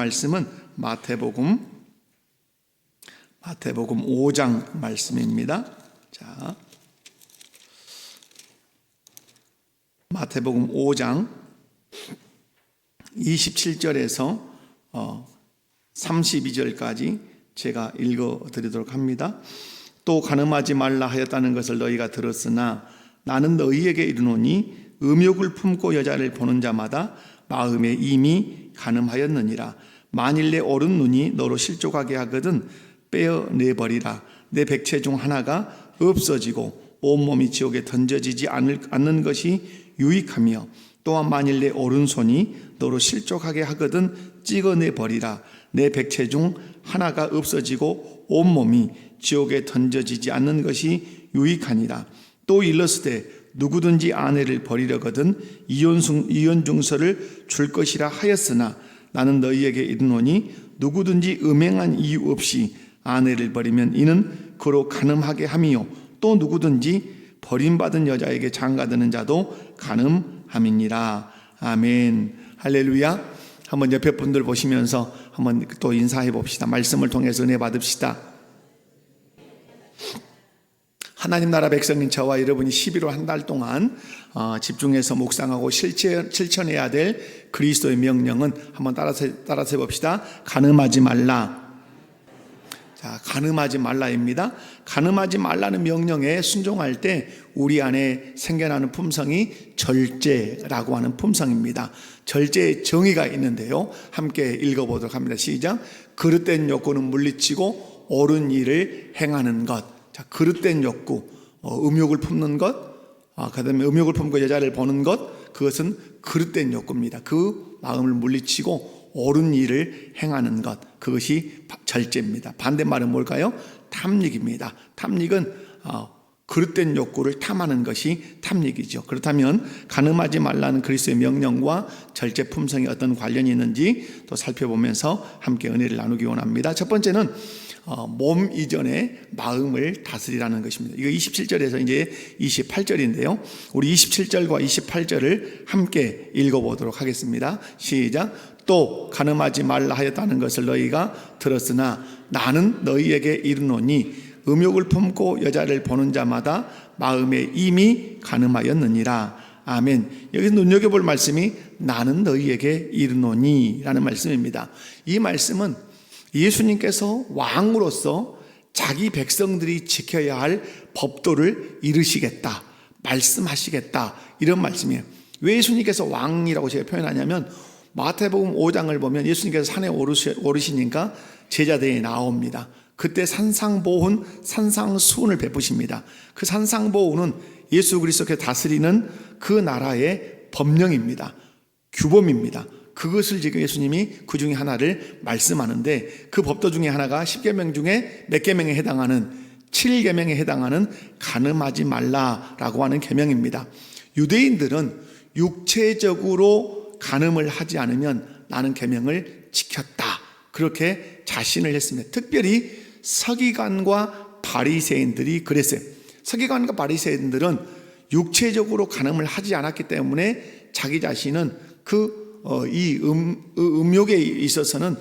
말씀은 마태복음 5장 말씀입니다. 자, 마태복음 5장 27절에서 32절까지 제가 읽어드리도록 합니다. 또 간음하지 말라 하였다는 것을 너희가 들었으나 나는 너희에게 이르노니 음욕을 품고 여자를 보는 자마다 마음에 이미 간음하였느니라. 만일 내 오른 눈이 너로 실족하게 하거든 빼어내버리라. 내 백체 중 하나가 없어지고 온몸이 지옥에 던져지지 않는 것이 유익하며, 또한 만일 내 오른손이 너로 실족하게 하거든 찍어내버리라. 내 백체 중 하나가 없어지고 온몸이 지옥에 던져지지 않는 것이 유익하니라. 또 일렀으되 누구든지 아내를 버리려거든 이혼증서를 줄 것이라 하였으나 나는 너희에게 이르노니 누구든지 음행한 이유 없이 아내를 버리면 이는 그로 간음하게 함이요 또 누구든지 버림받은 여자에게 장가드는 자도 간음함이니라. 아멘. 할렐루야. 한번 옆에 분들 보시면서 한번 또 인사해 봅시다. 말씀을 통해서 은혜 받읍시다. 하나님 나라 백성인 저와 여러분이 11월 한 달 동안 집중해서 묵상하고 실천해야 될 그리스도의 명령은 한번 따라서 해봅시다. 간음하지 말라. 자, 간음하지 말라입니다. 간음하지 말라는 명령에 순종할 때 우리 안에 생겨나는 품성이 절제라고 하는 품성입니다. 절제의 정의가 있는데요, 함께 읽어보도록 합니다. 시작. 그릇된 욕구는 물리치고 옳은 일을 행하는 것. 자, 그릇된 욕구, 음욕을 품는 것, 그 다음에 음욕을 품고 여자를 보는 것, 그것은 그릇된 욕구입니다. 그 마음을 물리치고 옳은 일을 행하는 것, 그것이 절제입니다. 반대말은 뭘까요? 탐닉입니다. 탐닉은 그릇된 욕구를 탐하는 것이 탐닉이죠. 그렇다면 간음하지 말라는 그리스도의 명령과 절제 품성이 어떤 관련이 있는지 또 살펴보면서 함께 은혜를 나누기 원합니다. 첫 번째는 몸 이전에 마음을 다스리라는 것입니다. 이거 27절에서 이제 28절인데요. 우리 27절과 28절을 함께 읽어보도록 하겠습니다. 시작. 또 간음하지 말라 하였다는 것을 너희가 들었으나 나는 너희에게 이르노니 음욕을 품고 여자를 보는 자마다 마음에 이미 간음하였느니라. 아멘. 여기서 눈여겨볼 말씀이 나는 너희에게 이르노니 라는 말씀입니다. 이 말씀은 예수님께서 왕으로서 자기 백성들이 지켜야 할 법도를 이루시겠다, 말씀하시겠다, 이런 말씀이에요. 왜 예수님께서 왕이라고 제가 표현하냐면 마태복음 5장을 보면 예수님께서 산에 오르시니까 제자들이 나옵니다. 그때 산상보훈, 산상수훈을 베푸십니다. 그 산상보훈은 예수 그리스도께서 다스리는 그 나라의 법령입니다. 규범입니다. 그것을 지금 예수님이 그 중에 하나를 말씀하는데, 그 법도 중에 하나가 10계명 중에 몇 계명에 해당하는 7계명에 해당하는 간음하지 말라라고 하는 계명입니다. 유대인들은 육체적으로 간음을 하지 않으면 나는 계명을 지켰다, 그렇게 자신을 했습니다. 특별히 서기관과 바리새인들이 그랬어요. 서기관과 바리새인들은 육체적으로 간음을 하지 않았기 때문에 자기 자신은 이 음욕에 있어서는,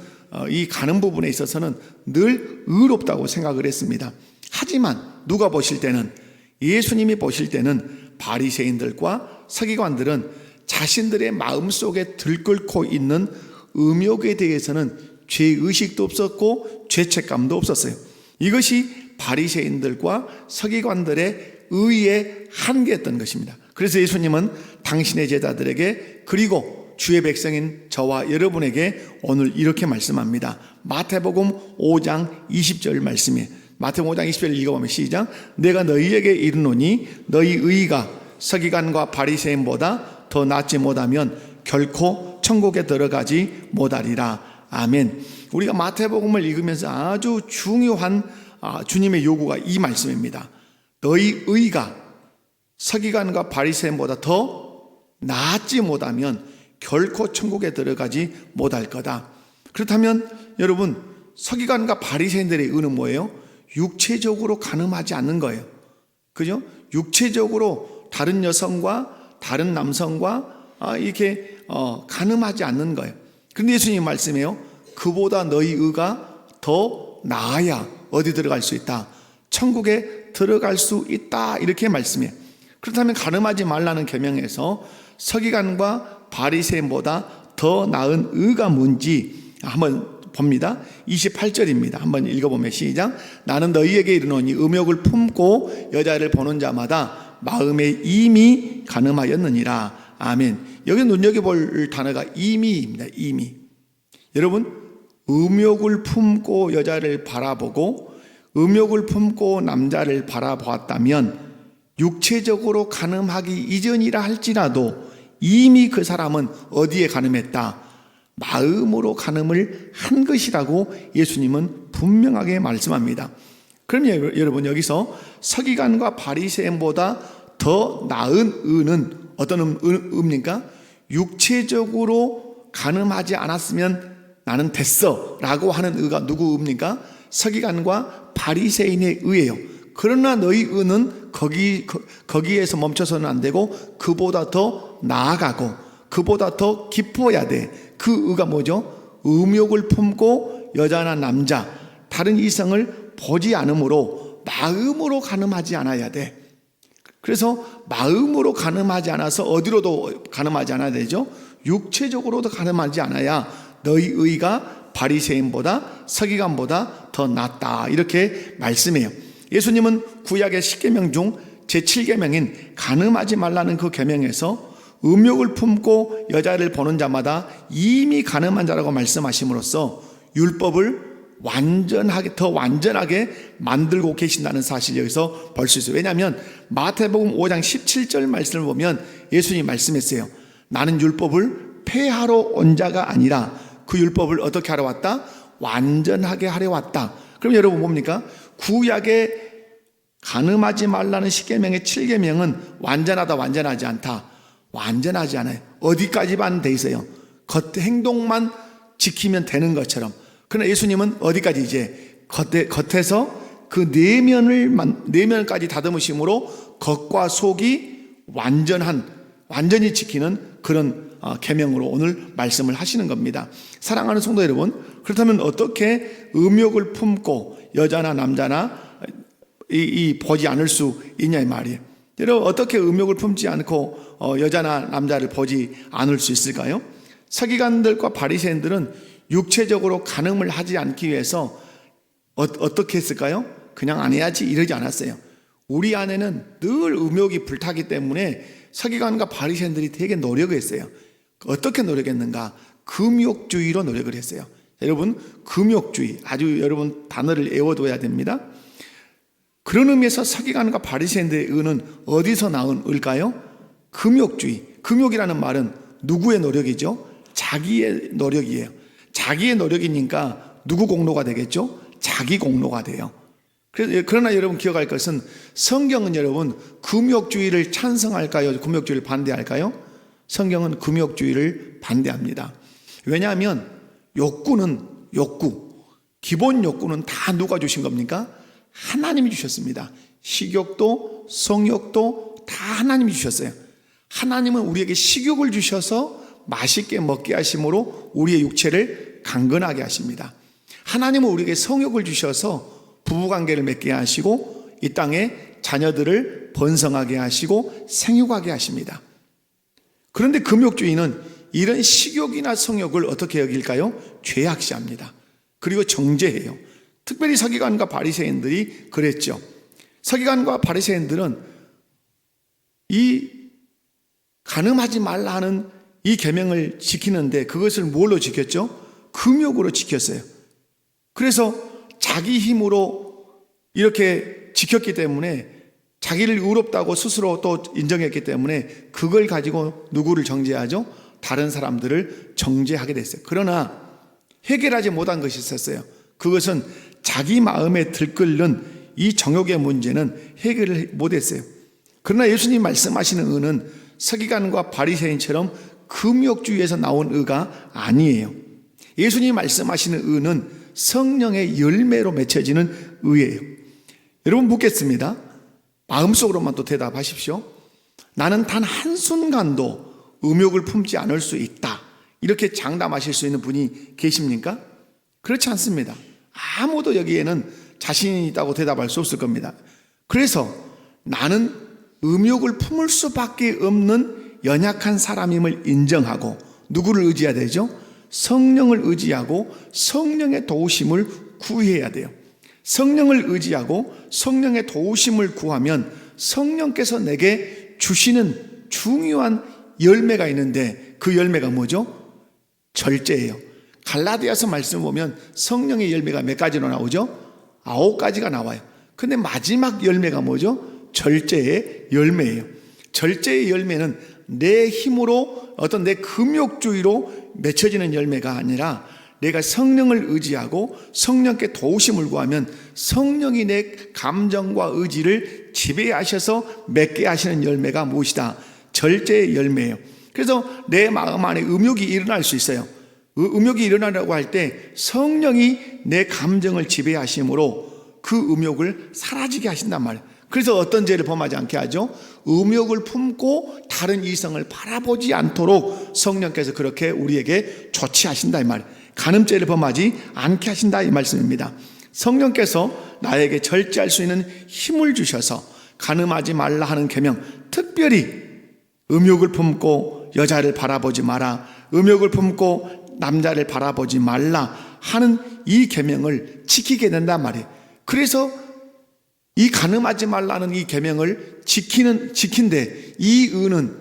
이 간음 부분에 있어서는 늘 의롭다고 생각을 했습니다. 하지만 누가 보실 때는, 예수님이 보실 때는 바리새인들과 서기관들은 자신들의 마음속에 들끓고 있는 음욕에 대해서는 죄의식도 없었고 죄책감도 없었어요. 이것이 바리새인들과 서기관들의 의의 한계였던 것입니다. 그래서 예수님은 당신의 제자들에게, 그리고 주의 백성인 저와 여러분에게 오늘 이렇게 말씀합니다. 마태복음 5장 20절 말씀이에요. 마태복음 5장 20절 읽어보면 시작. 내가 너희에게 이르노니 너희 의가 서기관과 바리새인보다 더 낫지 못하면 결코 천국에 들어가지 못하리라. 아멘. 우리가 마태복음을 읽으면서 아주 중요한 주님의 요구가 이 말씀입니다. 너희 의가 서기관과 바리새인보다 더 낫지 못하면 결코 천국에 들어가지 못할 거다. 그렇다면 여러분, 서기관과 바리새인들의 의는 뭐예요? 육체적으로 간음하지 않는 거예요. 그죠? 육체적으로 다른 여성과 다른 남성과 이렇게 간음하지 않는 거예요. 그런데 예수님 말씀해요. 그보다 너희 의가 더 나아야 어디 들어갈 수 있다? 천국에 들어갈 수 있다. 이렇게 말씀해요. 그렇다면 가늠하지 말라는 계명에서 서기관과 바리새인보다 더 나은 의가 뭔지 한번 봅니다. 28절입니다. 한번 읽어보면 시작. 나는 너희에게 이르노니 음욕을 품고 여자를 보는 자마다 마음에 이미 가늠하였느니라. 아멘. 여기 눈여겨볼 단어가 이미입니다. 이미. 여러분, 음욕을 품고 여자를 바라보고 음욕을 품고 남자를 바라보았다면 육체적으로 가늠하기 이전이라 할지라도 이미 그 사람은 어디에 가늠했다? 마음으로 가늠을 한 것이라고 예수님은 분명하게 말씀합니다. 그럼 여러분, 여기서 서기관과 바리새인보다 더 나은 의는 어떤 의입니까? 육체적으로 가늠하지 않았으면 나는 됐어 라고 하는 의가 누구 의입니까? 서기관과 바리새인의 의예요. 그러나 너희 의는 거기에서 멈춰서는 안 되고 그보다 더 나아가고 그보다 더 깊어야 돼. 그 의가 뭐죠? 음욕을 품고 여자나 남자 다른 이성을 보지 않으므로 마음으로 가늠하지 않아야 돼. 그래서 마음으로 가늠하지 않아서 어디로도 가늠하지 않아야 되죠? 육체적으로도 가늠하지 않아야 너희 의가 바리새인보다 서기관보다 더 낫다. 이렇게 말씀해요. 예수님은 구약의 10계명 중 제7계명인 가늠하지 말라는 그 계명에서 음욕을 품고 여자를 보는 자마다 이미 가늠한 자라고 말씀하심으로써 율법을 더 완전하게 만들고 계신다는 사실을 여기서 볼 수 있어요. 왜냐하면 마태복음 5장 17절 말씀을 보면 예수님이 말씀했어요. 나는 율법을 폐하러 온 자가 아니라 그 율법을 어떻게 하러 왔다? 완전하게 하려 왔다. 그럼 여러분 뭡니까? 구약의 가늠하지 말라는 10계명의 7계명은 완전하다, 완전하지 않다. 완전하지 않아요. 어디까지만 돼 있어요. 행동만 지키면 되는 것처럼. 그러나 예수님은 어디까지 이제 겉에서 그 내면까지 다듬으심으로 겉과 속이 완전히 지키는 그런 계명으로 오늘 말씀을 하시는 겁니다. 사랑하는 성도 여러분, 그렇다면 어떻게 음욕을 품고 여자나 남자나 보지 않을 수 있냐 이 말이에요. 여러분, 어떻게 음욕을 품지 않고 여자나 남자를 보지 않을 수 있을까요? 서기관들과 바리새인들은 육체적으로 가늠을 하지 않기 위해서 어떻게 했을까요? 그냥 안 해야지 이러지 않았어요. 우리 안에는 늘 음욕이 불타기 때문에 서기관과 바리새인들이 되게 노력을 했어요. 어떻게 노력했는가? 금욕주의로 노력을 했어요. 여러분, 금욕주의 아주 여러분 단어를 외워둬야 됩니다. 그런 의미에서 서기관과 바리새인들의 의는 어디서 나온 의일까요? 금욕주의. 금욕이라는 말은 누구의 노력이죠? 자기의 노력이에요. 자기의 노력이니까 누구 공로가 되겠죠? 자기 공로가 돼요. 그러나 여러분 기억할 것은 성경은 여러분 금욕주의를 찬성할까요? 금욕주의를 반대할까요? 성경은 금욕주의를 반대합니다. 왜냐하면 기본 욕구는 다 누가 주신 겁니까? 하나님이 주셨습니다. 식욕도 성욕도 다 하나님이 주셨어요. 하나님은 우리에게 식욕을 주셔서 맛있게 먹게 하심으로 우리의 육체를 강건하게 하십니다. 하나님은 우리에게 성욕을 주셔서 부부관계를 맺게 하시고 이 땅에 자녀들을 번성하게 하시고 생육하게 하십니다. 그런데 금욕주의는 이런 식욕이나 성욕을 어떻게 여길까요? 죄악시합니다. 그리고 정죄해요. 특별히 서기관과 바리새인들이 그랬죠. 서기관과 바리새인들은 이 가늠하지 말라 하는 이 계명을 지키는데 그것을 뭘로 지켰죠? 금욕으로 지켰어요. 그래서 자기 힘으로 이렇게 지켰기 때문에 자기를 의롭다고 스스로 또 인정했기 때문에 그걸 가지고 누구를 정죄하죠? 다른 사람들을 정죄하게 됐어요. 그러나 해결하지 못한 것이 있었어요. 그것은 자기 마음에 들끓는 이 정욕의 문제는 해결을 못했어요. 그러나 예수님 말씀하시는 의는 서기관과 바리새인처럼 금욕주의에서 나온 의가 아니에요. 예수님 말씀하시는 의는 성령의 열매로 맺혀지는 의예요. 여러분 묻겠습니다. 마음속으로만 또 대답하십시오. 나는 단 한순간도 음욕을 품지 않을 수 있다. 이렇게 장담하실 수 있는 분이 계십니까? 그렇지 않습니다. 아무도 여기에는 자신이 있다고 대답할 수 없을 겁니다. 그래서 나는 음욕을 품을 수밖에 없는 연약한 사람임을 인정하고 누구를 의지해야 되죠? 성령을 의지하고 성령의 도우심을 구해야 돼요. 성령을 의지하고 성령의 도우심을 구하면 성령께서 내게 주시는 중요한 열매가 있는데 그 열매가 뭐죠? 절제예요. 갈라디아서 말씀 보면 성령의 열매가 몇 가지로 나오죠? 9가지가 나와요. 근데 마지막 열매가 뭐죠? 절제의 열매예요. 절제의 열매는 내 힘으로 어떤 내 금욕주의로 맺혀지는 열매가 아니라 내가 성령을 의지하고 성령께 도우심을 구하면 성령이 내 감정과 의지를 지배하셔서 맺게 하시는 열매가 무엇이다? 절제의 열매예요. 그래서 내 마음 안에 음욕이 일어날 수 있어요. 음욕이 일어나려고 할 때 성령이 내 감정을 지배하심으로 그 음욕을 사라지게 하신단 말이에요. 그래서 어떤 죄를 범하지 않게 하죠? 음욕을 품고 다른 이성을 바라보지 않도록 성령께서 그렇게 우리에게 조치하신다 이 말이에요. 간음죄를 범하지 않게 하신다 이 말씀입니다. 성령께서 나에게 절제할 수 있는 힘을 주셔서 간음하지 말라 하는 계명, 특별히 음욕을 품고 여자를 바라보지 마라, 음욕을 품고 남자를 바라보지 말라 하는 이 계명을 지키게 된단 말이에요. 그래서 이 간음하지 말라는 이 계명을 지킨데 이 의는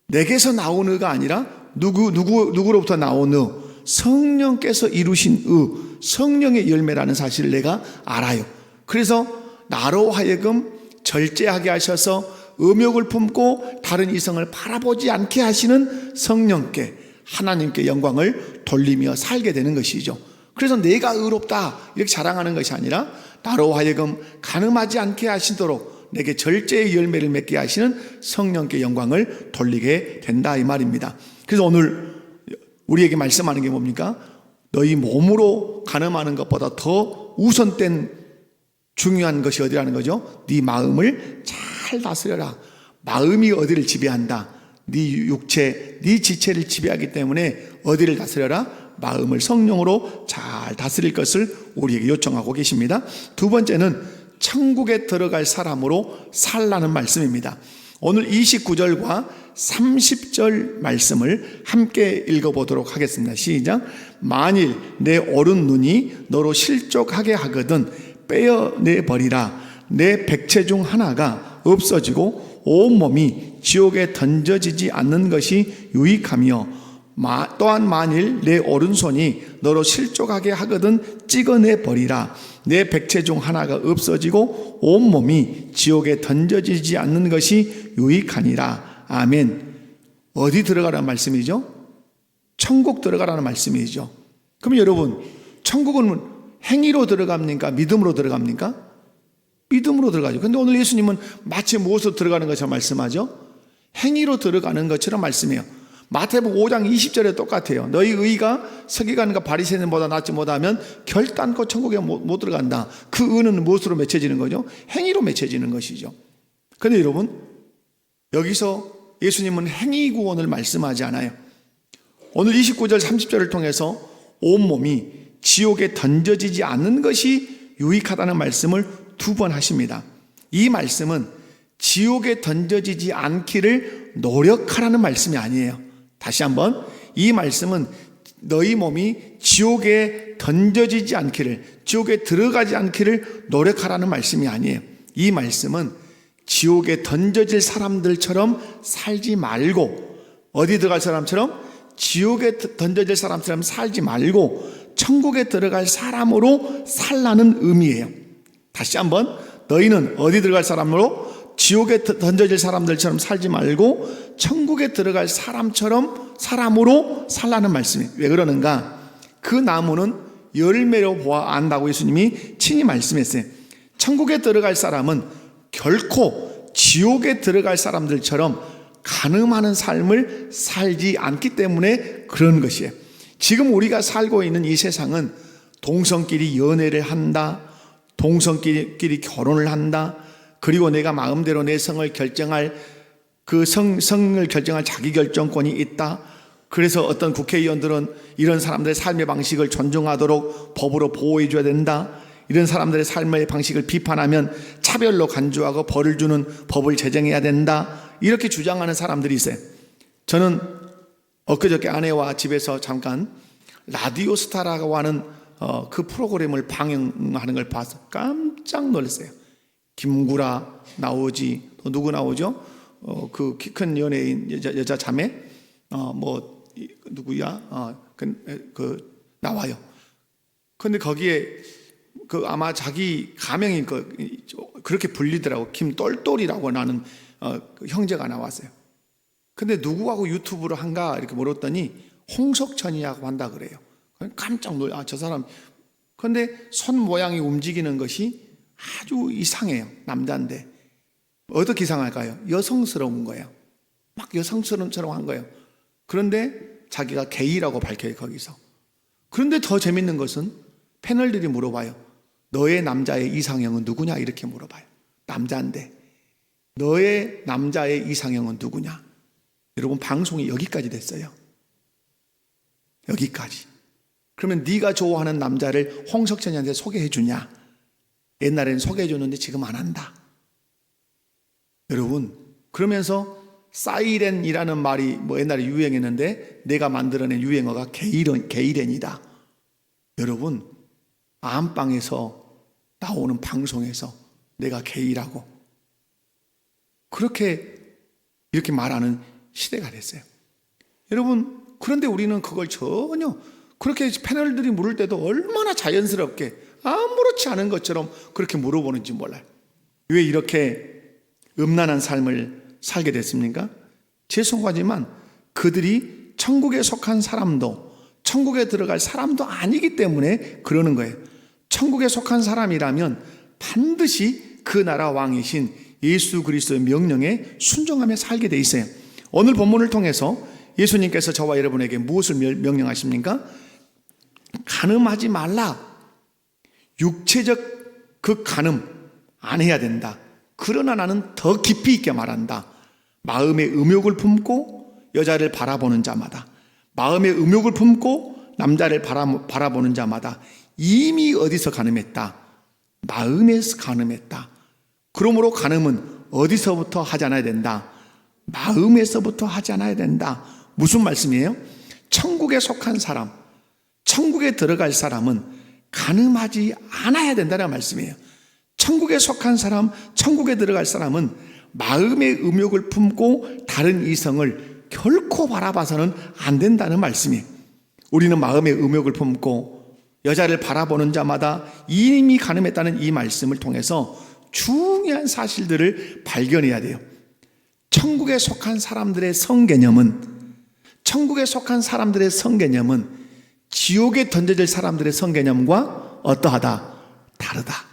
내게서 나온 의가 아니라 누구로부터 나온 의? 성령께서 이루신 의, 성령의 열매라는 사실을 내가 알아요. 그래서 나로 하여금 절제하게 하셔서 음욕을 품고 다른 이성을 바라보지 않게 하시는 성령께 하나님께 영광을 돌리며 살게 되는 것이죠. 그래서 내가 의롭다 이렇게 자랑하는 것이 아니라 나로 하여금 간음하지 않게 하시도록 내게 절제의 열매를 맺게 하시는 성령께 영광을 돌리게 된다 이 말입니다. 그래서 오늘 우리에게 말씀하는 게 뭡니까? 너희 몸으로 간음하는 것보다 더 우선된 중요한 것이 어디라는 거죠? 네 마음을 잘 다스려라. 마음이 어디를 지배한다? 네 육체, 네 지체를 지배하기 때문에 어디를 다스려라? 마음을 성령으로 잘 다스릴 것을 우리에게 요청하고 계십니다. 두 번째는 천국에 들어갈 사람으로 살라는 말씀입니다. 오늘 29절과 30절 말씀을 함께 읽어보도록 하겠습니다. 시작. 만일 내 오른 눈이 너로 실족하게 하거든 빼어내버리라. 내 백체 중 하나가 없어지고 온몸이 지옥에 던져지지 않는 것이 유익하며 또한 만일 내 오른손이 너로 실족하게 하거든 찍어내버리라. 내 백체 중 하나가 없어지고 온몸이 지옥에 던져지지 않는 것이 유익하니라. 아멘. 어디 들어가라는 말씀이죠? 천국 들어가라는 말씀이죠. 그럼 여러분, 천국은 행위로 들어갑니까? 믿음으로 들어갑니까? 믿음으로 들어가죠. 근데 오늘 예수님은 마치 무엇으로 들어가는 것처럼 말씀하죠? 행위로 들어가는 것처럼 말씀해요. 마태복음 5장 20절에 똑같아요. 너희 의가 서기관과 바리새인보다 낫지 못하면 결단코 천국에 못 들어간다. 그 의는 무엇으로 맺혀지는 거죠? 행위로 맺혀지는 것이죠. 그런데 여러분, 여기서 예수님은 행위 구원을 말씀하지 않아요. 오늘 29절 30절을 통해서 온몸이 지옥에 던져지지 않는 것이 유익하다는 말씀을 2번 하십니다. 이 말씀은 지옥에 던져지지 않기를 노력하라는 말씀이 아니에요. 다시 한번, 이 말씀은 너희 몸이 지옥에 던져지지 않기를, 지옥에 들어가지 않기를 노력하라는 말씀이 아니에요. 이 말씀은 지옥에 던져질 사람들처럼 살지 말고, 어디 들어갈 사람처럼? 지옥에 던져질 사람처럼 살지 말고 천국에 들어갈 사람으로 살라는 의미예요. 다시 한번, 너희는 어디 들어갈 사람으로? 지옥에 던져질 사람들처럼 살지 말고 천국에 들어갈 사람으로 살라는 말씀이에요. 왜 그러는가? 그 나무는 열매로 보아 안다고 예수님이 친히 말씀했어요. 천국에 들어갈 사람은 결코 지옥에 들어갈 사람들처럼 간음하는 삶을 살지 않기 때문에 그런 것이에요. 지금 우리가 살고 있는 이 세상은 동성끼리 연애를 한다, 동성끼리 결혼을 한다, 그리고 내가 마음대로 내 성을 결정할 그 성을 결정할 자기 결정권이 있다. 그래서 어떤 국회의원들은 이런 사람들의 삶의 방식을 존중하도록 법으로 보호해 줘야 된다. 이런 사람들의 삶의 방식을 비판하면 차별로 간주하고 벌을 주는 법을 제정해야 된다. 이렇게 주장하는 사람들이 있어요. 저는 엊그저께 아내와 집에서 잠깐 라디오 스타라고 하는 그 프로그램을 방영하는 걸 봐서 깜짝 놀랐어요. 김구라 나오지, 또 누구 나오죠? 그 키 큰 연예인 여자 자매 누구야? 나와요. 근데 거기에 아마 자기 가명이 그렇게 불리더라고. 김똘똘이라고 나는 형제가 나왔어요. 근데 누구하고 유튜브를 한가 이렇게 물었더니 홍석천이라고 한다 그래요. 깜짝 놀라. 저 사람. 근데 손 모양이 움직이는 것이 아주 이상해요. 남자인데 어떻게 이상할까요? 여성스러운 거예요. 막 여성처럼 한 거예요. 그런데 자기가 게이라고 밝혀요, 거기서. 그런데 더 재밌는 것은 패널들이 물어봐요. 너의 남자의 이상형은 누구냐? 이렇게 물어봐요. 남자인데 너의 남자의 이상형은 누구냐? 여러분, 방송이 여기까지 됐어요. 여기까지. 그러면 네가 좋아하는 남자를 홍석천이한테 소개해 주냐? 옛날에는 소개해 줬는데 지금 안 한다. 여러분, 그러면서 사이렌이라는 말이 옛날에 유행했는데 내가 만들어낸 유행어가 게이렌이다. 여러분, 안방에서 나오는 방송에서 내가 게이라고 이렇게 말하는 시대가 됐어요. 여러분, 그런데 우리는 그걸 전혀 그렇게 패널들이 물을 때도 얼마나 자연스럽게 아무렇지 않은 것처럼 그렇게 물어보는지 몰라요. 왜 이렇게 음란한 삶을 살게 됐습니까? 죄송하지만 그들이 천국에 속한 사람도 천국에 들어갈 사람도 아니기 때문에 그러는 거예요. 천국에 속한 사람이라면 반드시 그 나라 왕이신 예수 그리스도의 명령에 순종하며 살게 돼 있어요. 오늘 본문을 통해서 예수님께서 저와 여러분에게 무엇을 명령하십니까? 간음하지 말라. 육체적 그 간음 안 해야 된다. 그러나 나는 더 깊이 있게 말한다. 마음의 음욕을 품고 여자를 바라보는 자마다, 마음의 음욕을 품고 남자를 바라보는 자마다 이미 어디서 간음했다? 마음에서 간음했다. 그러므로 간음은 어디서부터 하지 않아야 된다? 마음에서부터 하지 않아야 된다. 무슨 말씀이에요? 천국에 속한 사람, 천국에 들어갈 사람은 간음하지 않아야 된다는 말씀이에요. 천국에 속한 사람, 천국에 들어갈 사람은 마음의 음욕을 품고 다른 이성을 결코 바라봐서는 안 된다는 말씀이에요. 우리는 마음의 음욕을 품고 여자를 바라보는 자마다 이미 간음했다는 이 말씀을 통해서 중요한 사실들을 발견해야 돼요. 천국에 속한 사람들의 성개념은 지옥에 던져질 사람들의 성개념과 어떠하다? 다르다.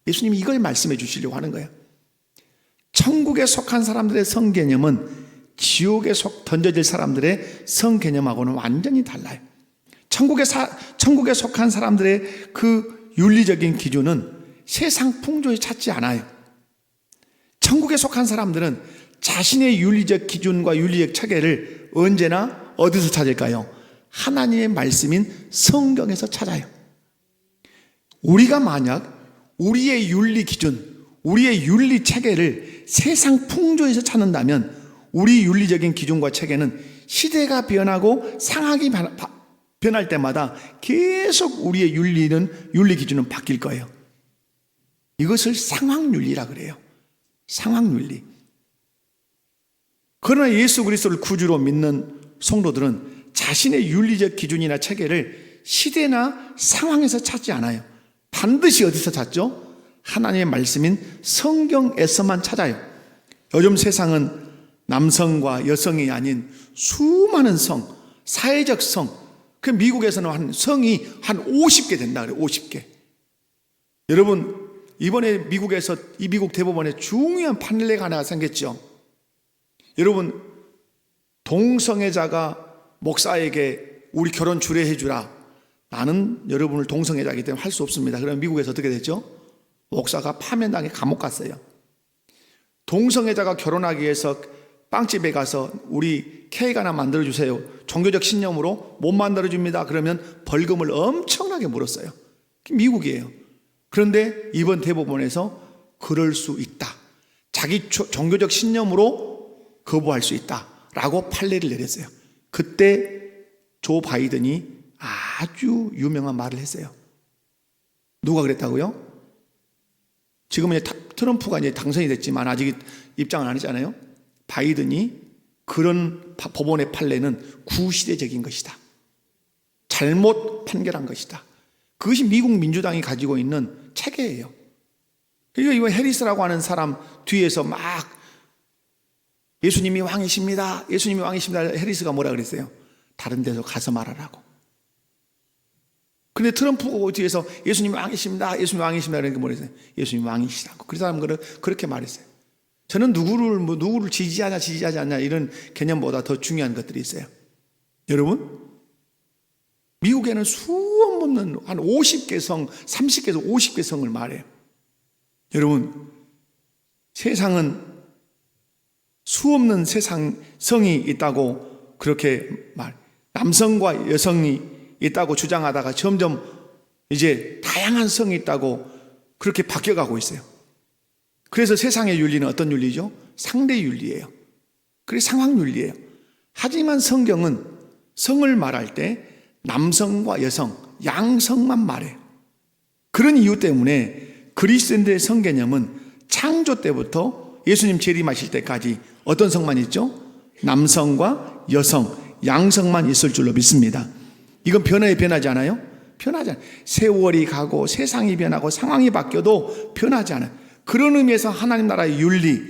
예수님이 이걸 말씀해 주시려고 하는 거예요. 천국에 속한 사람들의 성개념은 지옥에 던져질 사람들의 성개념하고는 완전히 달라요. 천국에 속한 사람들의 그 윤리적인 기준은 세상 풍조에 찾지 않아요. 천국에 속한 사람들은 자신의 윤리적 기준과 윤리적 체계를 언제나 어디서 찾을까요? 하나님의 말씀인 성경에서 찾아요. 우리가 만약 우리의 윤리 기준, 우리의 윤리 체계를 세상 풍조에서 찾는다면 우리 윤리적인 기준과 체계는 시대가 변하고 상황이 변할 때마다 계속 우리의 윤리 기준은 바뀔 거예요. 이것을 상황윤리라 그래요. 상황윤리. 그러나 예수 그리스도를 구주로 믿는 성도들은 자신의 윤리적 기준이나 체계를 시대나 상황에서 찾지 않아요. 반드시 어디서 찾죠? 하나님의 말씀인 성경에서만 찾아요. 요즘 세상은 남성과 여성이 아닌 수많은 성, 사회적 성, 그 미국에서는 성이 한 50개 된다 그래요. 50개. 여러분, 이번에 미국에서 이 미국 대법원에 중요한 판례가 하나 생겼죠. 여러분, 동성애자가 목사에게 우리 결혼 주례해 주라. 나는 여러분을 동성애자이기 때문에 할 수 없습니다. 그러면 미국에서 어떻게 됐죠? 목사가 파면당해 감옥 갔어요. 동성애자가 결혼하기 위해서 빵집에 가서 우리 케이크 하나 만들어주세요. 종교적 신념으로 못 만들어줍니다. 그러면 벌금을 엄청나게 물었어요. 미국이에요. 그런데 이번 대법원에서 그럴 수 있다. 자기 종교적 신념으로 거부할 수 있다라고 판례를 내렸어요. 그때 조 바이든이 아주 유명한 말을 했어요. 누가 그랬다고요? 지금은 트럼프가 이제 당선이 됐지만 아직 입장을 안 했잖아요. 바이든이 그런 법원의 판례는 구시대적인 것이다. 잘못 판결한 것이다. 그것이 미국 민주당이 가지고 있는 체계예요. 그러니까 이거 해리스라고 하는 사람 뒤에서 막 예수님이 왕이십니다. 예수님이 왕이십니다. 해리스가 뭐라 그랬어요? 다른 데서 가서 말하라고. 근데 트럼프 뒤에서 예수님이 왕이십니다. 예수님이 왕이십니다. 그러니까 뭐라 했어요? 예수님이 왕이시라고. 그 사람은 그렇게 말했어요. 저는 누구를 지지하냐 지지하지 않냐 이런 개념보다 더 중요한 것들이 있어요. 여러분, 미국에는 수업 없는 한 50개 성, 30개에서 50개 성을 말해요. 여러분, 세상은 수 없는 성이 있다고 그렇게 남성과 여성이 있다고 주장하다가 점점 이제 다양한 성이 있다고 그렇게 바뀌어가고 있어요. 그래서 세상의 윤리는 어떤 윤리죠? 상대 윤리예요. 그래서 상황 윤리예요. 하지만 성경은 성을 말할 때 남성과 여성, 양성만 말해요. 그런 이유 때문에 그리스도인들의 성 개념은 창조 때부터 예수님 재림하실 때까지 어떤 성만 있죠? 남성과 여성, 양성만 있을 줄로 믿습니다. 이건 변하지 않아요? 변하지 않아요. 세월이 가고 세상이 변하고 상황이 바뀌어도 변하지 않아요. 그런 의미에서 하나님 나라의 윤리,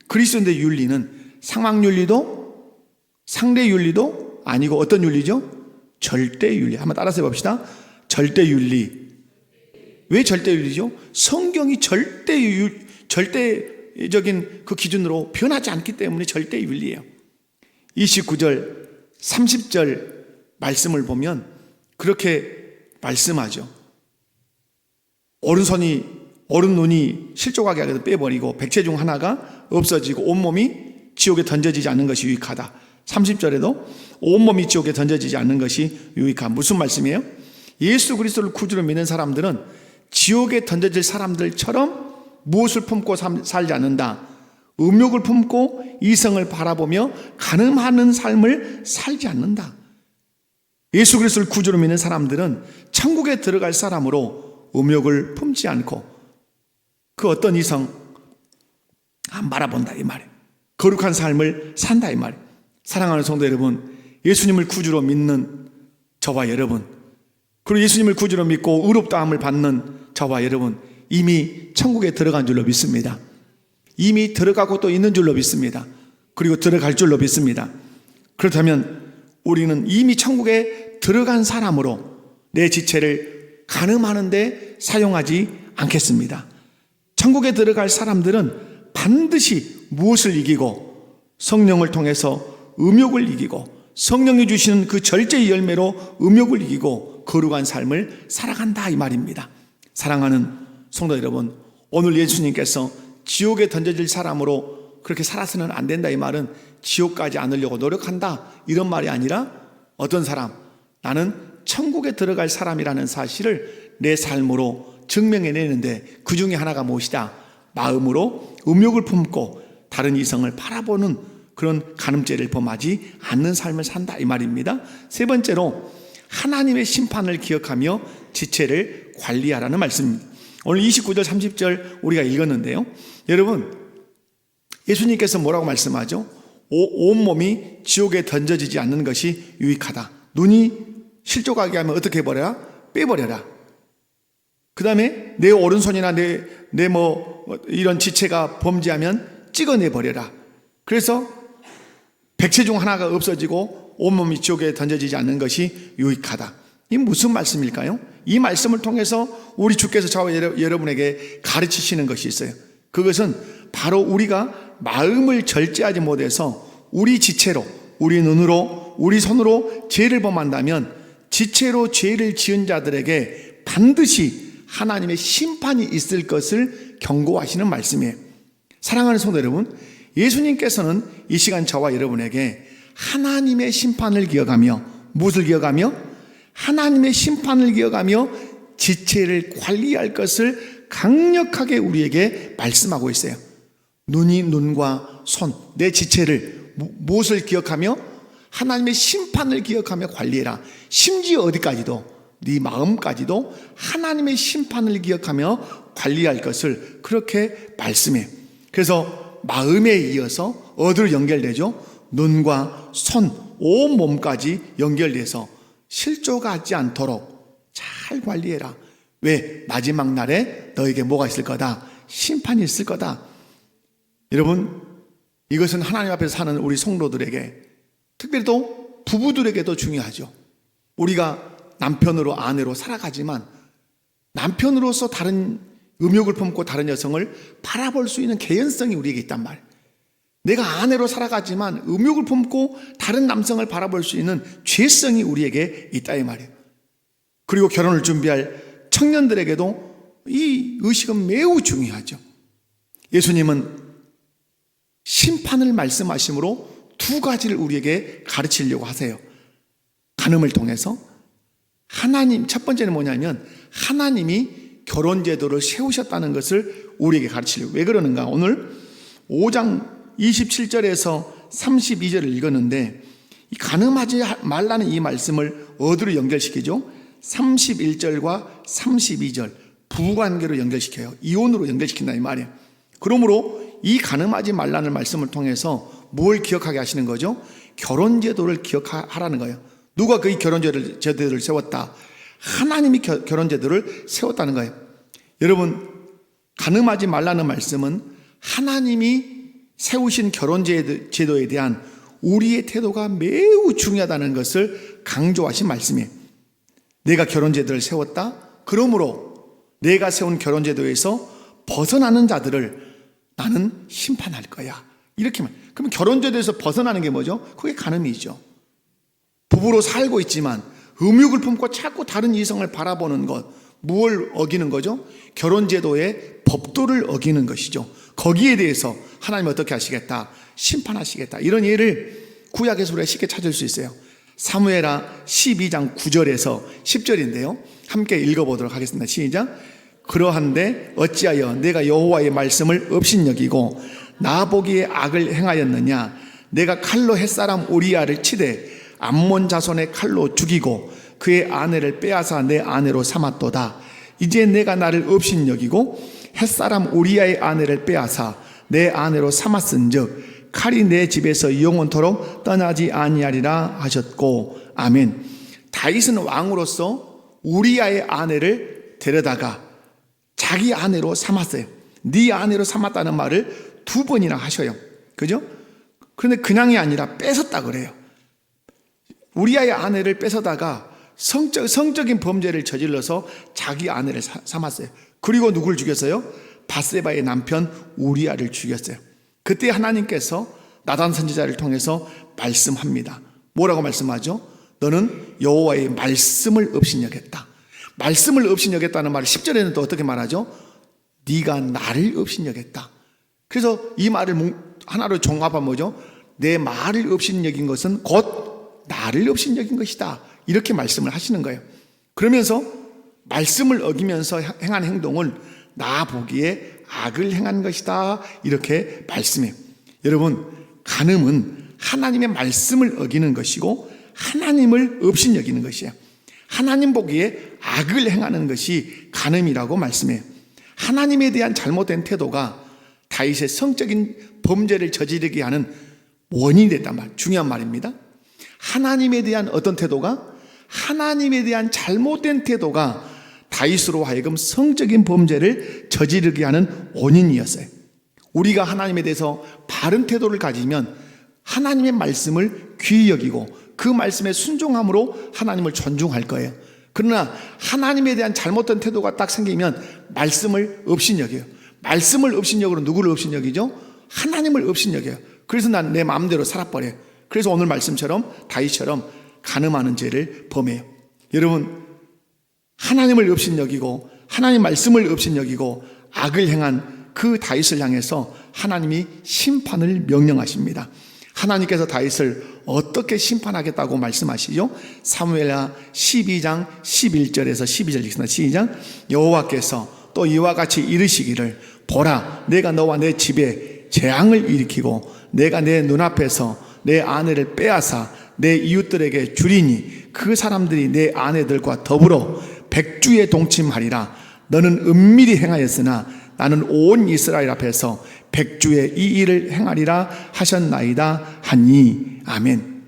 그리스도인들의 윤리는 상황 윤리도 상대 윤리도 아니고 어떤 윤리죠? 절대 윤리. 한번 따라서 해봅시다. 절대 윤리. 왜 절대 윤리죠? 성경이 절대적인 그 기준으로 변하지 않기 때문에 절대 윤리예요. 29절, 30절 말씀을 보면 그렇게 말씀하죠. 오른 눈이 실족하게 하게 빼버리고 백체 중 하나가 없어지고 온몸이 지옥에 던져지지 않는 것이 유익하다. 30절에도 온몸이 지옥에 던져지지 않는 것이 유익한. 무슨 말씀이에요? 예수 그리스도를 구주로 믿는 사람들은 지옥에 던져질 사람들처럼 무엇을 품고 살지 않는다. 음욕을 품고 이성을 바라보며 간음하는 삶을 살지 않는다. 예수 그리스도를 구주로 믿는 사람들은 천국에 들어갈 사람으로 음욕을 품지 않고 그 어떤 이성 안 바라본다 이 말이에요. 거룩한 삶을 산다 이 말이에요. 사랑하는 성도 여러분, 예수님을 구주로 믿는 저와 여러분, 그리고 예수님을 구주로 믿고 의롭다함을 받는 저와 여러분, 이미 천국에 들어간 줄로 믿습니다. 이미 들어가고 또 있는 줄로 믿습니다. 그리고 들어갈 줄로 믿습니다. 그렇다면 우리는 이미 천국에 들어간 사람으로 내 지체를 간음하는 데 사용하지 않겠습니다. 천국에 들어갈 사람들은 반드시 무엇을 이기고 성령을 통해서 음욕을 이기고 성령이 주시는 그 절제의 열매로 음욕을 이기고 거룩한 삶을 살아간다 이 말입니다. 사랑하는 성도 여러분, 오늘 예수님께서 지옥에 던져질 사람으로 그렇게 살아서는 안 된다 이 말은 지옥 가지 않으려고 노력한다 이런 말이 아니라 어떤 사람, 나는 천국에 들어갈 사람이라는 사실을 내 삶으로 증명해내는데 그 중에 하나가 무엇이다? 마음으로 음욕을 품고 다른 이성을 바라보는 그런 간음죄를 범하지 않는 삶을 산다 이 말입니다. 세 번째로 하나님의 심판을 기억하며 지체를 관리하라는 말씀입니다. 오늘 29절 30절 우리가 읽었는데요. 여러분, 예수님께서 뭐라고 말씀하죠? 온몸이 지옥에 던져지지 않는 것이 유익하다. 눈이 실족하게 하면 어떻게 해버려라? 빼버려라. 그 다음에 내 오른손이나 내 이런 지체가 범죄하면 찍어내버려라. 그래서 백체 중 하나가 없어지고 온몸이 지옥에 던져지지 않는 것이 유익하다. 이 무슨 말씀일까요? 이 말씀을 통해서 우리 주께서 저와 여러분에게 가르치시는 것이 있어요. 그것은 바로 우리가 마음을 절제하지 못해서 우리 지체로, 우리 눈으로, 우리 손으로 죄를 범한다면 지체로 죄를 지은 자들에게 반드시 하나님의 심판이 있을 것을 경고하시는 말씀이에요. 사랑하는 성도 여러분, 예수님께서는 이 시간 저와 여러분에게 하나님의 심판을 기억하며, 무엇을 기억하며? 하나님의 심판을 기억하며 지체를 관리할 것을 강력하게 우리에게 말씀하고 있어요. 눈이 눈과 손, 내 지체를 무엇을 기억하며? 하나님의 심판을 기억하며 관리해라. 심지어 어디까지도, 네 마음까지도 하나님의 심판을 기억하며 관리할 것을 그렇게 말씀해. 그래서 마음에 이어서 어디로 연결되죠? 눈과 손, 온 몸까지 연결돼서 실족하지 않도록 잘 관리해라. 왜? 마지막 날에 너에게 뭐가 있을 거다? 심판이 있을 거다. 여러분, 이것은 하나님 앞에서 사는 우리 성도들에게, 특별히 또 부부들에게도 중요하죠. 우리가 남편으로 아내로 살아가지만 남편으로서 다른 음욕을 품고 다른 여성을 바라볼 수 있는 개연성이 우리에게 있단 말이에요. 내가 아내로 살아가지만 음욕을 품고 다른 남성을 바라볼 수 있는 죄성이 우리에게 있다 이 말이에요. 그리고 결혼을 준비할 청년들에게도 이 의식은 매우 중요하죠. 예수님은 심판을 말씀하심으로 두 가지를 우리에게 가르치려고 하세요. 간음을 통해서 하나님, 첫 번째는 뭐냐면 하나님이 결혼제도를 세우셨다는 것을 우리에게 가르치려고. 왜 그러는가? 오늘 5장 27절에서 32절을 읽었는데 이 간음하지 말라는 이 말씀을 어디로 연결시키죠? 31절과 32절 부부관계로 연결시켜요. 이혼으로 연결시킨다 이 말이에요. 그러므로 이 간음하지 말라는 말씀을 통해서 뭘 기억하게 하시는 거죠? 결혼제도를 기억하라는 거예요. 누가 그 결혼제도를 세웠다? 하나님이 결혼제도를 세웠다는 거예요. 여러분, 간음하지 말라는 말씀은 하나님이 세우신 결혼제도에 대한 우리의 태도가 매우 중요하다는 것을 강조하신 말씀이에요. 내가 결혼제도를 세웠다? 그러므로 내가 세운 결혼제도에서 벗어나는 자들을 나는 심판할 거야. 이렇게 말. 그럼 결혼제도에서 벗어나는 게 뭐죠? 그게 간음이죠. 부부로 살고 있지만 음욕을 품고 자꾸 다른 이성을 바라보는 것, 무엇을 어기는 거죠? 결혼제도의 법도를 어기는 것이죠. 거기에 대해서 하나님 어떻게 하시겠다? 심판하시겠다. 이런 예를 구약에서 우리가 쉽게 찾을 수 있어요. 사무엘하 12장 9절에서 10절인데요. 함께 읽어보도록 하겠습니다. 시작. 그러한데 어찌하여 내가 여호와의 말씀을 업신여기고 나보기에 악을 행하였느냐? 내가 칼로 햇사람 우리야를 치되 암몬 자손의 칼로 죽이고 그의 아내를 빼앗아 내 아내로 삼았도다. 이제 내가 나를 업신여기고 햇사람 우리야의 아내를 빼앗아 내 아내로 삼았은즉 칼이 내 집에서 영원토록 떠나지 아니하리라 하셨고 아멘. 다윗은 왕으로서 우리야의 아내를 데려다가 자기 아내로 삼았어요. 네 아내로 삼았다는 말을 두 번이나 하셔요. 그죠? 그런데 그냥이 아니라 뺏었다 그래요. 우리야의 아내를 뺏어다가 성적인 범죄를 저질러서 자기 아내를 삼았어요. 그리고 누굴 죽였어요? 밧세바의 남편 우리야를 죽였어요. 그때 하나님께서 나단 선지자를 통해서 말씀합니다. 뭐라고 말씀하죠? 너는 여호와의 말씀을 업신여겼다. 말씀을 업신여겼다는 말을 10절에는 또 어떻게 말하죠? 네가 나를 업신여겼다. 그래서 이 말을 하나로 종합하면 뭐죠? 내 말을 업신여긴 것은 곧 나를 업신여긴 것이다. 이렇게 말씀을 하시는 거예요. 그러면서 말씀을 어기면서 행한 행동을 나 보기에 악을 행한 것이다. 이렇게 말씀해요. 여러분, 간음은 하나님의 말씀을 어기는 것이고 하나님을 업신여기는 것이에요. 하나님 보기에 악을 행하는 것이 간음이라고 말씀해요. 하나님에 대한 잘못된 태도가 다윗의 성적인 범죄를 저지르게 하는 원인이 됐단 말, 중요한 말입니다. 하나님에 대한 어떤 태도가, 하나님에 대한 잘못된 태도가 다윗으로 하여금 성적인 범죄를 저지르게 하는 원인이었어요. 우리가 하나님에 대해서 바른 태도를 가지면 하나님의 말씀을 귀히 여기고 그 말씀에 순종함으로 하나님을 존중할 거예요. 그러나 하나님에 대한 잘못된 태도가 딱 생기면 말씀을 업신여겨요. 말씀을 업신여기로 누구를 업신여기죠? 하나님을 업신여겨요. 그래서 난 내 마음대로 살아버려요. 그래서 오늘 말씀처럼 다윗처럼 간음하는 죄를 범해요. 여러분, 하나님을 업신여기고 하나님 말씀을 업신여기고 악을 행한 그 다윗을 향해서 하나님이 심판을 명령하십니다. 하나님께서 다윗을 어떻게 심판하겠다고 말씀하시죠? 사무엘하 12장 11절에서 12절 읽습니다. 시작. 여호와께서 또 이와 같이 이르시기를 보라, 내가 너와 내 집에 재앙을 일으키고 내가 내 눈앞에서 내 아내를 빼앗아 내 이웃들에게 주리니 그 사람들이 내 아내들과 더불어 백주에 동침하리라. 너는 은밀히 행하였으나 나는 온 이스라엘 앞에서 백주에 이 일을 행하리라 하셨나이다 하니. 아멘.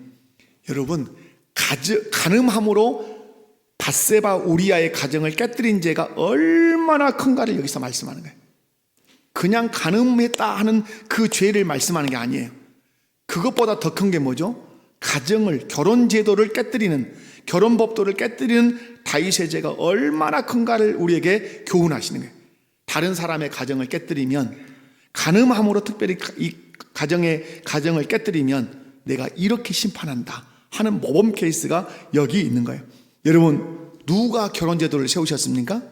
여러분, 간음함으로 밧세바 우리아의 가정을 깨뜨린 죄가 얼마나 큰가를 여기서 말씀하는 거예요. 그냥 간음했다 하는 그 죄를 말씀하는 게 아니에요. 그것보다 더 큰 게 뭐죠? 가정을, 결혼 제도를 깨뜨리는, 결혼 법도를 깨뜨리는 다윗의 죄가 얼마나 큰가를 우리에게 교훈하시는 거예요. 다른 사람의 가정을 깨뜨리면, 간음함으로 특별히 이 가정을 깨뜨리면 내가 이렇게 심판한다 하는 모범 케이스가 여기 있는 거예요. 여러분, 누가 결혼 제도를 세우셨습니까?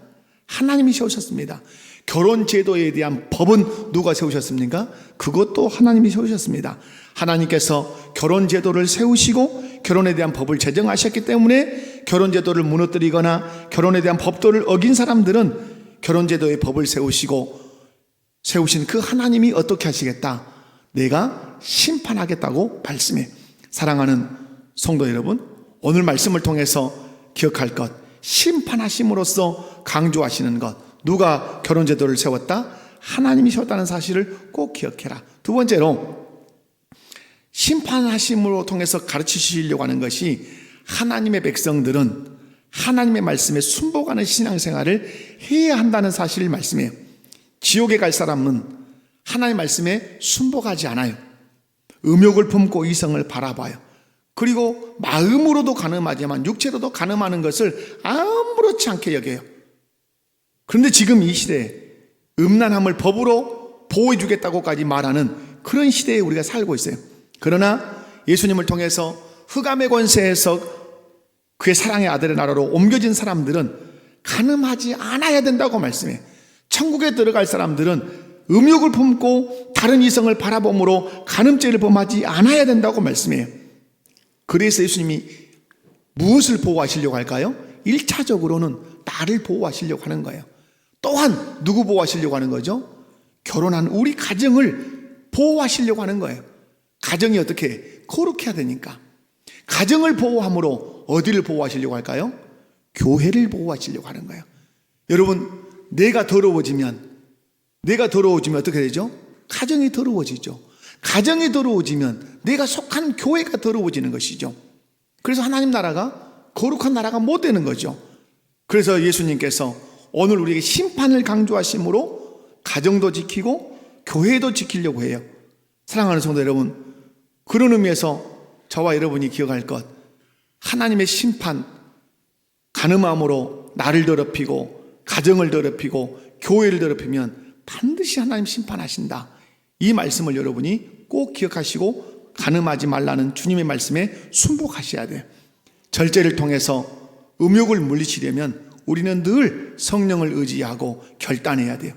하나님이 세우셨습니다. 결혼 제도에 대한 법은 누가 세우셨습니까? 그것도 하나님이 세우셨습니다. 하나님께서 결혼 제도를 세우시고 결혼에 대한 법을 제정하셨기 때문에 결혼 제도를 무너뜨리거나 결혼에 대한 법도를 어긴 사람들은 결혼 제도의 법을 세우신 그 하나님이 어떻게 하시겠다? 내가 심판하겠다고 말씀해. 사랑하는 성도 여러분, 오늘 말씀을 통해서 기억할 것, 심판하심으로써 강조하시는 것. 누가 결혼 제도를 세웠다? 하나님이 세웠다는 사실을 꼭 기억해라. 두 번째로, 심판하심으로 통해서 가르치시려고 하는 것이 하나님의 백성들은 하나님의 말씀에 순복하는 신앙생활을 해야 한다는 사실을 말씀해요. 지옥에 갈 사람은 하나님의 말씀에 순복하지 않아요. 음욕을 품고 이성을 바라봐요. 그리고 마음으로도 간음하지만 육체로도 간음하는 것을 아무렇지 않게 여겨요. 그런데 지금 이 시대에 음란함을 법으로 보호해 주겠다고까지 말하는 그런 시대에 우리가 살고 있어요. 그러나 예수님을 통해서 흑암의 권세에서 그의 사랑의 아들의 나라로 옮겨진 사람들은 간음하지 않아야 된다고 말씀해요. 천국에 들어갈 사람들은 음욕을 품고 다른 이성을 바라봄으로 간음죄를 범하지 않아야 된다고 말씀해요. 그래서 예수님이 무엇을 보호하시려고 할까요? 1차적으로는 나를 보호하시려고 하는 거예요. 또한 누구 보호하시려고 하는 거죠? 결혼한 우리 가정을 보호하시려고 하는 거예요. 가정이 어떻게 거룩해야 되니까. 가정을 보호함으로 어디를 보호하시려고 할까요? 교회를 보호하시려고 하는 거예요. 여러분, 내가 더러워지면 어떻게 되죠? 가정이 더러워지죠. 가정이 더러워지면 내가 속한 교회가 더러워지는 것이죠. 그래서 하나님 나라가 거룩한 나라가 못 되는 거죠. 그래서 예수님께서 오늘 우리에게 심판을 강조하심으로 가정도 지키고 교회도 지키려고 해요. 사랑하는 성도 여러분, 그런 의미에서 저와 여러분이 기억할 것, 하나님의 심판, 간음함으로 나를 더럽히고 가정을 더럽히고 교회를 더럽히면 반드시 하나님 심판하신다. 이 말씀을 여러분이 꼭 기억하시고 간음하지 말라는 주님의 말씀에 순복하셔야 돼요. 절제를 통해서 음욕을 물리치려면 우리는 늘 성령을 의지하고 결단해야 돼요.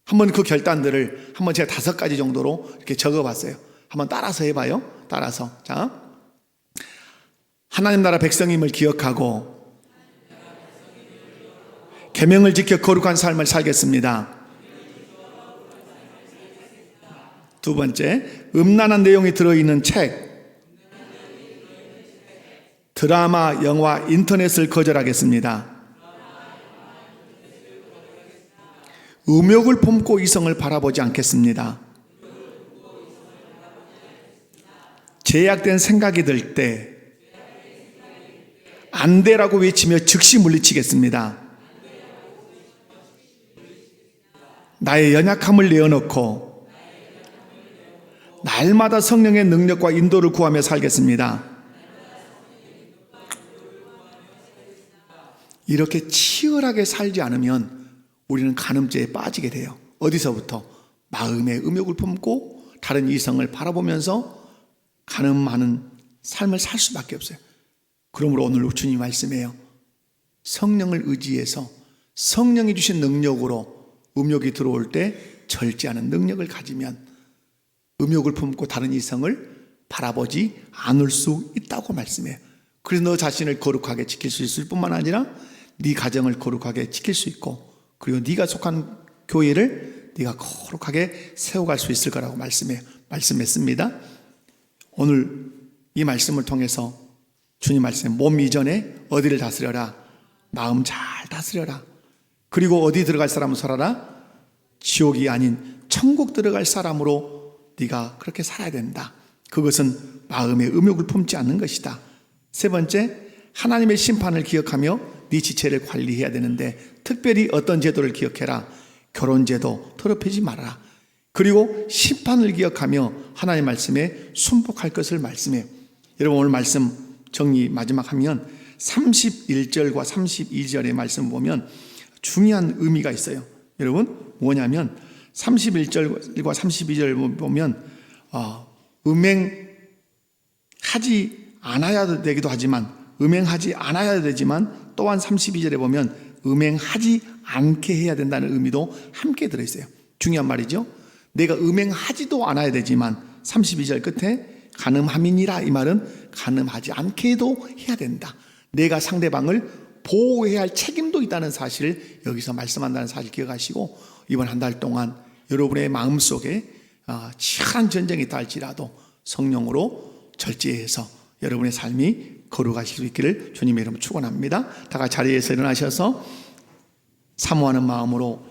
한번 그 결단들을 한번 제가 5가지 정도로 이렇게 적어봤어요. 한번 따라서 해봐요. 따라서. 자, 하나님 나라 백성임을 기억하고 계명을 지켜 거룩한 삶을 살겠습니다. 두 번째, 음란한 내용이 들어있는 책, 드라마, 영화, 인터넷을 거절하겠습니다. 음욕을 품고 이성을 바라보지 않겠습니다. 제약된 생각이 들 때 안 돼라고 외치며 즉시 물리치겠습니다. 나의 연약함을 내어놓고 날마다 성령의 능력과 인도를 구하며 살겠습니다. 이렇게 치열하게 살지 않으면 우리는 간음죄에 빠지게 돼요. 어디서부터? 마음의 음욕을 품고 다른 이성을 바라보면서 간음하는 삶을 살 수밖에 없어요. 그러므로 오늘 주님 말씀해요. 성령을 의지해서 성령이 주신 능력으로 음욕이 들어올 때 절제하는 능력을 가지면 음욕을 품고 다른 이성을 바라보지 않을 수 있다고 말씀해요. 그래서 너 자신을 거룩하게 지킬 수 있을 뿐만 아니라 네 가정을 거룩하게 지킬 수 있고, 그리고 네가 속한 교회를 네가 거룩하게 세워갈 수 있을 거라고 말씀했습니다. 오늘 이 말씀을 통해서 주님 말씀, 몸 이전에 어디를 다스려라? 마음 잘 다스려라. 그리고 어디 들어갈 사람은 살아라? 지옥이 아닌 천국 들어갈 사람으로 네가 그렇게 살아야 된다. 그것은 마음의 음욕을 품지 않는 것이다. 세 번째, 하나님의 심판을 기억하며 네 지체를 관리해야 되는데, 특별히 어떤 제도를 기억해라? 결혼제도 더럽히지 말아라. 그리고 심판을 기억하며 하나님의 말씀에 순복할 것을 말씀해요. 여러분, 오늘 말씀 정리 마지막 하면 31절과 32절의 말씀 보면 중요한 의미가 있어요. 여러분, 뭐냐면 31절과 32절 보면 음행하지 않아야 되기도 하지만, 음행하지 않아야 되지만, 또한 32절에 보면 음행하지 않게 해야 된다는 의미도 함께 들어있어요. 중요한 말이죠. 내가 음행하지도 않아야 되지만 32절 끝에 간음함이니라, 이 말은 간음하지 않게도 해야 된다. 내가 상대방을 보호해야 할 책임도 있다는 사실을 여기서 말씀한다는 사실 기억하시고, 이번 한 달 동안 여러분의 마음속에 치열한 전쟁이 있다 할지라도 성령으로 절제해서 여러분의 삶이 거룩하실 수 있기를 주님의 이름으로 축원합니다. 다 같이 자리에서 일어나셔서 사모하는 마음으로